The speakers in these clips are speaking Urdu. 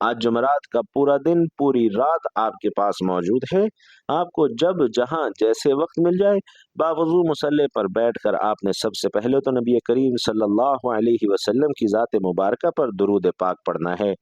آج جمعرات کا پورا دن پوری رات آپ کے پاس موجود ہے۔ آپ کو جب جہاں جیسے وقت مل جائے باوضو مصلی پر بیٹھ کر آپ نے سب سے پہلے تو نبی کریم صلی اللہ علیہ وسلم کی ذات مبارکہ پر درود پاک پڑھنا ہے۔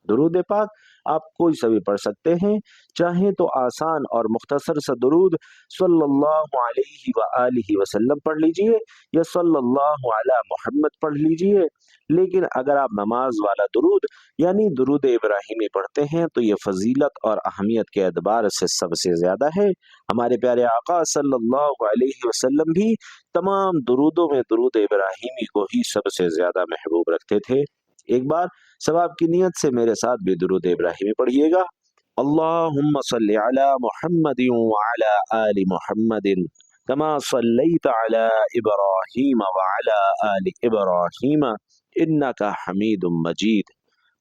درود پاک آپ کوئی سا بھی پڑھ سکتے ہیں، چاہیں تو آسان اور مختصر سا درود صلی اللہ علیہ وآلہ وسلم پڑھ لیجئے یا صلی اللہ علی محمد پڑھ لیجئے، لیکن اگر آپ نماز والا درود یعنی درود ابراہیمی پڑھتے ہیں تو یہ فضیلت اور اہمیت کے اعتبار سے سب سے زیادہ ہے۔ ہمارے پیارے آقا صلی اللہ علیہ وسلم بھی تمام درودوں میں درود ابراہیمی کو ہی سب سے زیادہ محبوب رکھتے تھے۔ ایک بار ثواب کی نیت سے میرے ساتھ بھی درود ابراہیمی پڑھیے گا۔ اللہم صلی علی محمد وعلی آل محمد کما صلیت علی ابراہیم وعلی آل ابراہیم انک حمید مجید۔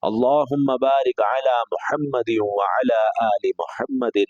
اللہم بارک علی محمد وعلی آل محمد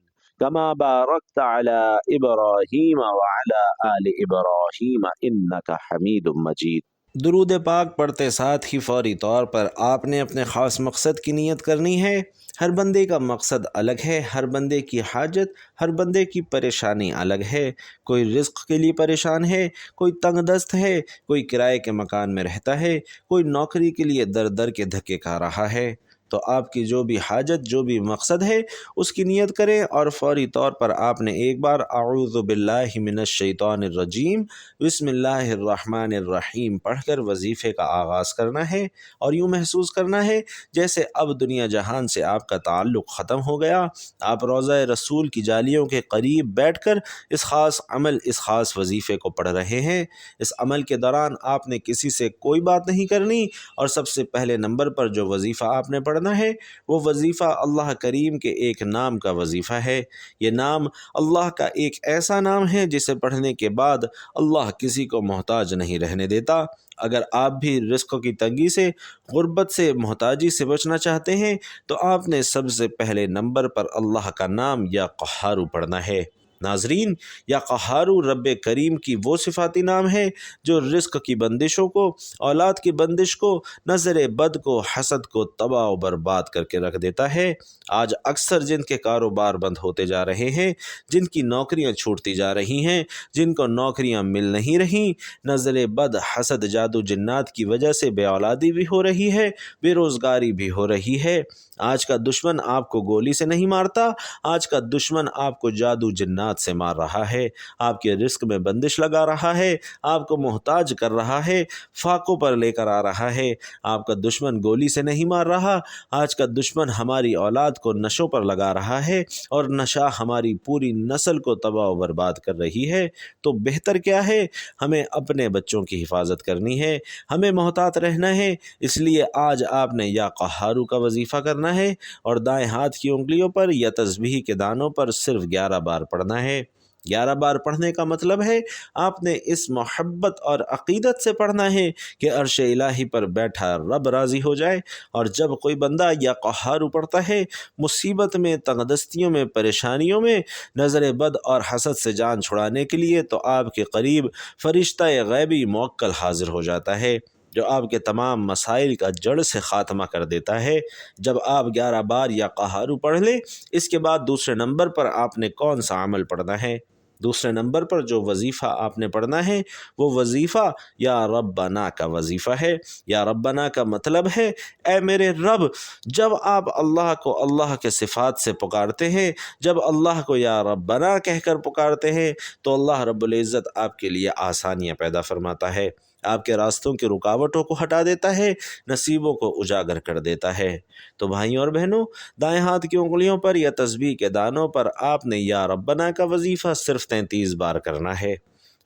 کما بارکت علی ابراہیم وعلی آل ابراہیم انک حمید مجید۔ درود پاک پڑھتے ساتھ ہی فوری طور پر آپ نے اپنے خاص مقصد کی نیت کرنی ہے۔ ہر بندے کا مقصد الگ ہے، ہر بندے کی حاجت، ہر بندے کی پریشانی الگ ہے۔ کوئی رزق کے لیے پریشان ہے، کوئی تنگ دست ہے، کوئی کرائے کے مکان میں رہتا ہے، کوئی نوکری کے لیے در در کے دھکے کھا رہا ہے۔ تو آپ کی جو بھی حاجت، جو بھی مقصد ہے اس کی نیت کریں اور فوری طور پر آپ نے ایک بار اعوذ باللہ من الشیطان الرجیم بسم اللہ الرحمن الرحیم پڑھ کر وظیفے کا آغاز کرنا ہے، اور یوں محسوس کرنا ہے جیسے اب دنیا جہان سے آپ کا تعلق ختم ہو گیا۔ آپ روضہ رسول کی جالیوں کے قریب بیٹھ کر اس خاص عمل، اس خاص وظیفے کو پڑھ رہے ہیں۔ اس عمل کے دوران آپ نے کسی سے کوئی بات نہیں کرنی، اور سب سے پہلے نمبر پر جو وظیفہ آپ نے پڑھنا ہے وہ وظیفہ اللہ کریم کے ایک نام کا وظیفہ ہے۔ یہ نام اللہ کا ایک ایسا نام ہے جسے پڑھنے کے بعد اللہ کسی کو محتاج نہیں رہنے دیتا۔ اگر آپ بھی رزق کی تنگی سے، غربت سے، محتاجی سے بچنا چاہتے ہیں تو آپ نے سب سے پہلے نمبر پر اللہ کا نام یا قہار پڑھنا ہے۔ ناظرین، یا قہار رب کریم کی وہ صفاتی نام ہے جو رزق کی بندشوں کو، اولاد کی بندش کو، نظر بد کو، حسد کو تباہ و برباد کر کے رکھ دیتا ہے۔ آج اکثر جن کے کاروبار بند ہوتے جا رہے ہیں، جن کی نوکریاں چھوٹتی جا رہی ہیں، جن کو نوکریاں مل نہیں رہیں، نظر بد، حسد، جادو جنات کی وجہ سے بے اولادی بھی ہو رہی ہے، بے روزگاری بھی ہو رہی ہے۔ آج کا دشمن آپ کو گولی سے نہیں مارتا، آج کا دشمن آپ کو جادو جنات سے مار رہا ہے، آپ کے رزق میں بندش لگا رہا ہے، آپ کو محتاج کر رہا ہے، فاقوں پر لے کر آ رہا ہے۔ آپ کا دشمن گولی سے نہیں مار رہا، آج کا دشمن ہماری اولاد کو نشوں پر لگا رہا ہے، اور نشہ ہماری پوری نسل کو تباہ و برباد کر رہی ہے۔ تو بہتر کیا ہے؟ ہمیں اپنے بچوں کی حفاظت کرنی ہے، ہمیں محتاط رہنا ہے۔ اس لیے آج آپ نے یا قہارو کا وظیفہ کرنا ہے، اور دائیں ہاتھ کی انگلیوں پر یا تسبیح کے دانوں پر صرف 11 بار پڑھنا ہے۔ 11 بار پڑھنے کا مطلب ہے آپ نے اس محبت اور عقیدت سے پڑھنا ہے کہ عرش الہی پر بیٹھا رب راضی ہو جائے۔ اور جب کوئی بندہ یا قہارو پڑھتا ہے، مصیبت میں، تنگ دستیوں میں، پریشانیوں میں، نظر بد اور حسد سے جان چھڑانے کے لیے، تو آپ کے قریب فرشتہ غیبی موکل حاضر ہو جاتا ہے، جو آپ کے تمام مسائل کا جڑ سے خاتمہ کر دیتا ہے۔ جب آپ 11 بار یا قہارو پڑھ لیں، اس کے بعد دوسرے نمبر پر آپ نے کون سا عمل پڑھنا ہے؟ دوسرے نمبر پر جو وظیفہ آپ نے پڑھنا ہے وہ وظیفہ یا ربنا کا وظیفہ ہے۔ یا ربنا کا مطلب ہے اے میرے رب۔ جب آپ اللہ کو اللہ کے صفات سے پکارتے ہیں، جب اللہ کو یا ربنا کہہ کر پکارتے ہیں، تو اللہ رب العزت آپ کے لیے آسانیاں پیدا فرماتا ہے، آپ کے راستوں کی رکاوٹوں کو ہٹا دیتا ہے، نصیبوں کو اجاگر کر دیتا ہے۔ تو بھائیوں اور بہنوں، دائیں ہاتھ کی انگلیوں پر یا تسبیح کے دانوں پر آپ نے یا ربنا کا وظیفہ صرف 33 بار کرنا ہے۔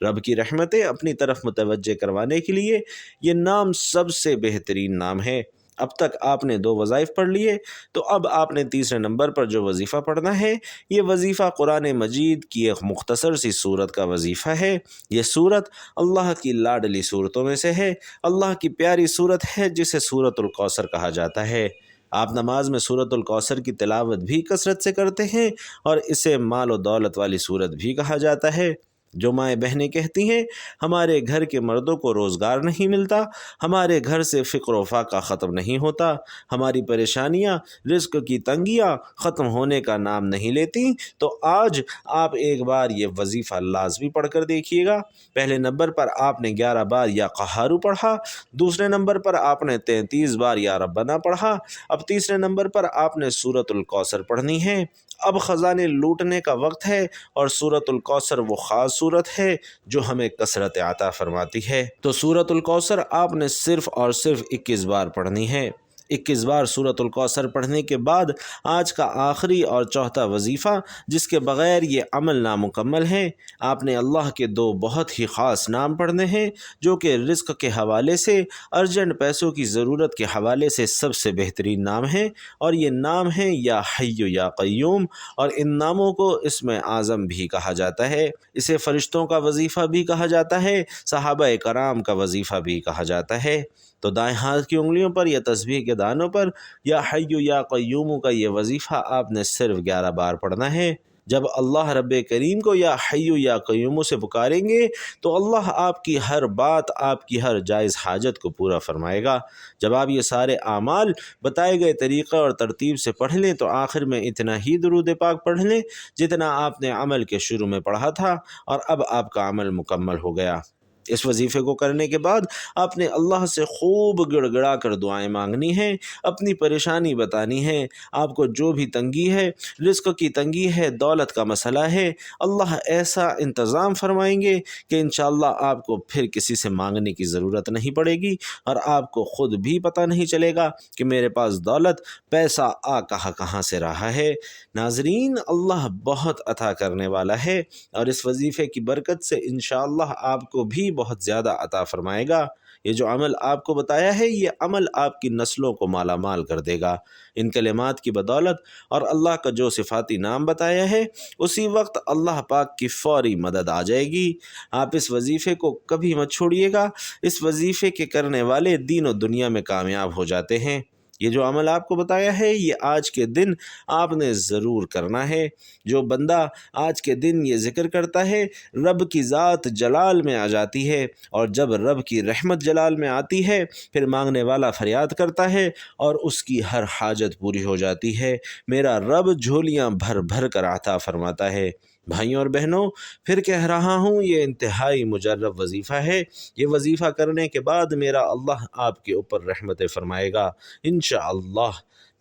رب کی رحمتیں اپنی طرف متوجہ کروانے کے لیے یہ نام سب سے بہترین نام ہے۔ اب تک آپ نے 2 وظائف پڑھ لیے، تو اب آپ نے تیسرے نمبر پر جو وظیفہ پڑھنا ہے، یہ وظیفہ قرآن مجید کی ایک مختصر سی سورت کا وظیفہ ہے۔ یہ سورت اللہ کی لاڈلی صورتوں میں سے ہے، اللہ کی پیاری صورت ہے جسے سورۃ الکوثر کہا جاتا ہے۔ آپ نماز میں سورۃ الکوثر کی تلاوت بھی کثرت سے کرتے ہیں، اور اسے مال و دولت والی سورت بھی کہا جاتا ہے۔ جو مائیں بہنیں کہتی ہیں ہمارے گھر کے مردوں کو روزگار نہیں ملتا، ہمارے گھر سے فقر و فاقہ ختم نہیں ہوتا، ہماری پریشانیاں، رزق کی تنگیاں ختم ہونے کا نام نہیں لیتی، تو آج آپ ایک بار یہ وظیفہ لازمی پڑھ کر دیکھیے گا۔ پہلے نمبر پر آپ نے 11 بار یا قہارو پڑھا، دوسرے نمبر پر آپ نے 33 بار یا ربنا پڑھا، اب تیسرے نمبر پر آپ نے سورۃ الکوثر پڑھنی ہے۔ اب خزانے لوٹنے کا وقت ہے، اور سورۃ الکوثر وہ خاص سورت ہے جو ہمیں کثرت عطا فرماتی ہے۔ تو سورۃ الکوثر آپ نے صرف اور صرف 21 بار پڑھنی ہے۔ 21 بار سورۃ الکوثر پڑھنے کے بعد آج کا آخری اور چوتھا وظیفہ، جس کے بغیر یہ عمل نامکمل ہے، آپ نے اللہ کے 2 بہت ہی خاص نام پڑھنے ہیں، جو کہ رزق کے حوالے سے، ارجنٹ پیسوں کی ضرورت کے حوالے سے سب سے بہترین نام ہیں، اور یہ نام ہیں یا حی یا قیوم، اور ان ناموں کو اسم اعظم بھی کہا جاتا ہے، اسے فرشتوں کا وظیفہ بھی کہا جاتا ہے، صحابہ کرام کا وظیفہ بھی کہا جاتا ہے۔ تو دائیں ہاتھ کی انگلیوں پر یا تسبیح کے دانوں پر یا حی یا قیوم کا یہ وظیفہ آپ نے صرف 11 بار پڑھنا ہے۔ جب اللہ رب کریم کو یا حی یا قیوم سے پکاریں گے تو اللہ آپ کی ہر بات، آپ کی ہر جائز حاجت کو پورا فرمائے گا۔ جب آپ یہ سارے اعمال بتائے گئے طریقہ اور ترتیب سے پڑھ لیں تو آخر میں اتنا ہی درود پاک پڑھ لیں جتنا آپ نے عمل کے شروع میں پڑھا تھا، اور اب آپ کا عمل مکمل ہو گیا۔ اس وظیفے کو کرنے کے بعد آپ نے اللہ سے خوب گڑ گڑا کر دعائیں مانگنی ہیں، اپنی پریشانی بتانی ہے، آپ کو جو بھی تنگی ہے، رزق کی تنگی ہے، دولت کا مسئلہ ہے، اللہ ایسا انتظام فرمائیں گے کہ انشاءاللہ آپ کو پھر کسی سے مانگنے کی ضرورت نہیں پڑے گی، اور آپ کو خود بھی پتہ نہیں چلے گا کہ میرے پاس دولت، پیسہ کہاں سے رہا ہے۔ ناظرین، اللہ بہت عطا کرنے والا ہے، اور اس وظیفے کی برکت سے انشاءاللہ آپ کو بھی بہت زیادہ عطا فرمائے گا۔ یہ جو عمل آپ کو بتایا ہے، یہ عمل آپ کی نسلوں کو مالا مال کر دے گا۔ ان کلمات کی بدولت اور اللہ کا جو صفاتی نام بتایا ہے، اسی وقت اللہ پاک کی فوری مدد آ جائے گی۔ آپ اس وظیفے کو کبھی مت چھوڑیے گا، اس وظیفے کے کرنے والے دین و دنیا میں کامیاب ہو جاتے ہیں۔ یہ جو عمل آپ کو بتایا ہے، یہ آج کے دن آپ نے ضرور کرنا ہے۔ جو بندہ آج کے دن یہ ذکر کرتا ہے، رب کی ذات جلال میں آ جاتی ہے، اور جب رب کی رحمت جلال میں آتی ہے، پھر مانگنے والا فریاد کرتا ہے اور اس کی ہر حاجت پوری ہو جاتی ہے۔ میرا رب جھولیاں بھر بھر کر عطا فرماتا ہے۔ بھائیوں اور بہنوں، پھر کہہ رہا ہوں، یہ انتہائی مجرب وظیفہ ہے۔ یہ وظیفہ کرنے کے بعد میرا اللہ آپ کے اوپر رحمت فرمائے گا انشاءاللہ۔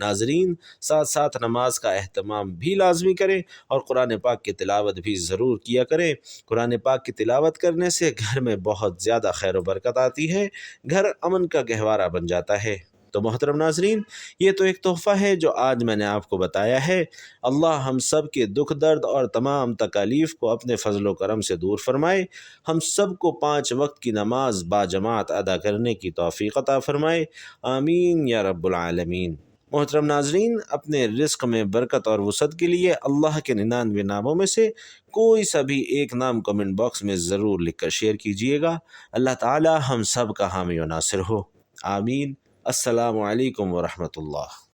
ناظرین، ساتھ ساتھ نماز کا اہتمام بھی لازمی کریں، اور قرآن پاک کی تلاوت بھی ضرور کیا کریں۔ قرآن پاک کی تلاوت کرنے سے گھر میں بہت زیادہ خیر و برکت آتی ہے، گھر امن کا گہوارہ بن جاتا ہے۔ تو محترم ناظرین، یہ تو ایک تحفہ ہے جو آج میں نے آپ کو بتایا ہے۔ اللہ ہم سب کے دکھ درد اور تمام تکالیف کو اپنے فضل و کرم سے دور فرمائے، ہم سب کو 5 وقت کی نماز باجماعت ادا کرنے کی توفیق عطا فرمائے، آمین یا رب العالمین۔ محترم ناظرین، اپنے رزق میں برکت اور وسعت کے لیے اللہ کے 99 ناموں میں سے کوئی سا بھی ایک نام کمنٹ باکس میں ضرور لکھ کر شیئر کیجیے گا۔ اللہ تعالی ہم سب کا حامی و ناصر ہو، آمین۔ السلام علیکم ورحمۃ اللہ۔